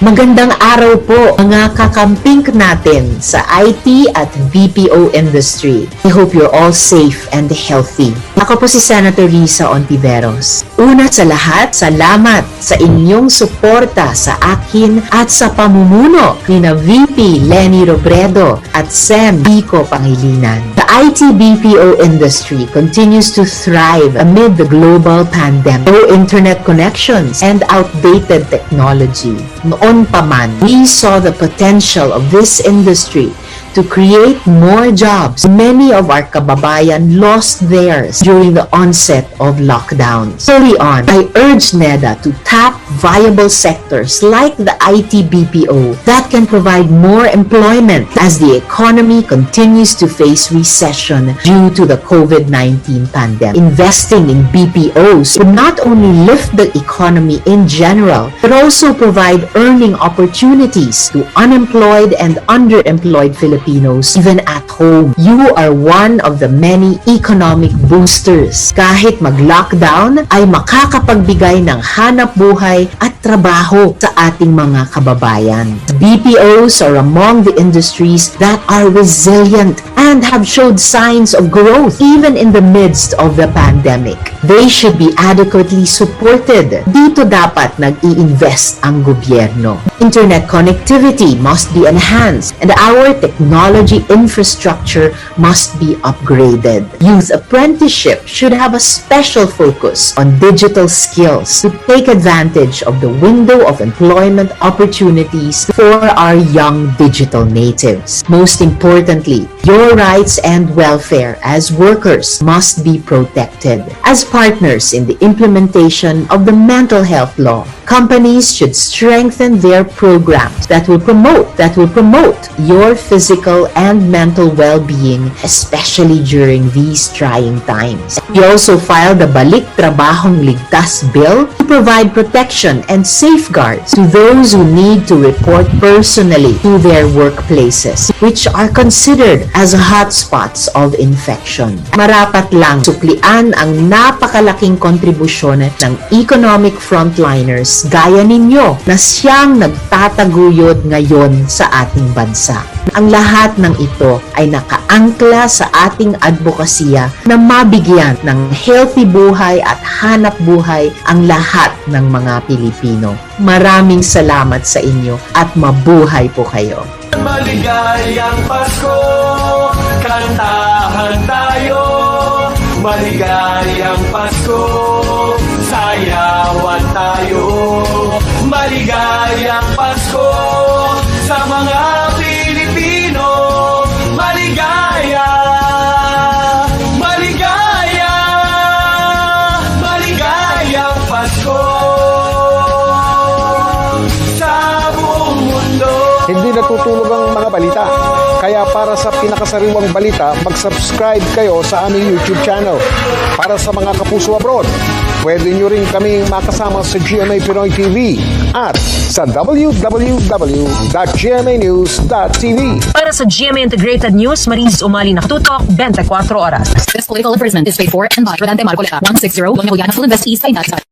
Magandang araw po mga kakamping natin sa IT at BPO industry. I hope you're all safe and healthy. Ako po si Senator Risa Ontiveros. Una sa lahat, salamat sa inyong suporta sa akin at sa pamumuno ni na VP Lenny Robredo at Sem Vico Pangilinan. The IT BPO industry continues to thrive amid the global pandemic, low internet connections, and outdated technology. Noon pa man, we saw the potential of this industry to create more jobs. Many of our kababayan lost theirs during the onset of lockdowns. Early on, I urged NEDA to tap viable sectors like the IT BPO that can provide more employment as the economy continues to face recession due to the COVID-19 pandemic. Investing in BPOs would not only lift the economy in general, but also provide earning opportunities to unemployed and underemployed Filipinos even at home. You are one of the many economic boosters. Kahit mag-lockdown ay makakapagbigay ng hanap buhay at trabaho sa ating mga kababayan. BPOs are among the industries that are resilient and have showed signs of growth even in the midst of the pandemic. They should be adequately supported. Dito dapat nag-i-invest ang gobyerno. Internet connectivity must be enhanced and our technology infrastructure must be upgraded. Youth apprenticeship should have a special focus on digital skills to take advantage of the window of employment opportunities for our young digital natives. Most importantly, your rights and welfare as workers must be protected. As partners in the implementation of the mental health law, companies should strengthen their programs that will promote your physical and mental well-being, especially during these trying times. We also filed the Balik Trabahong Ligtas Bill to provide protection and safeguards to those who need to report personally to their workplaces, which are considered as hotspots of infection. Marapat lang suklian ang napakalaking kontribusyon ng economic frontliners gaya ninyo na siyang nagtataguyod ngayon sa ating bansa. Ang lahat ng ito ay nakaangkla sa ating advokasya na mabigyan ng healthy buhay at hanap buhay ang lahat ng mga Pilipino. Maraming salamat sa inyo at mabuhay po kayo. Maligayang Pasko, kantahan tayo. Maligayang Pasko, sayawan tayo. Maligayang Pasko sa mga Pilipino. Maligaya, maligaya, maligayang Pasko sa buong mundo. Hindi natutulog ang mga balita. Kaya para sa pinakasariwang balita, mag-subscribe kayo sa aming YouTube channel. Para sa mga kapuso abroad, pwede nyo rin kaming makasama sa GMA Pinoy TV at sa www.gmanews.tv. Para sa GMA Integrated News, Mariz Umali nakatutok 24 oras. This political advertisement is paid for and by Rodante Marcoleta, 160 Longoliana Full Invest East, Aynat.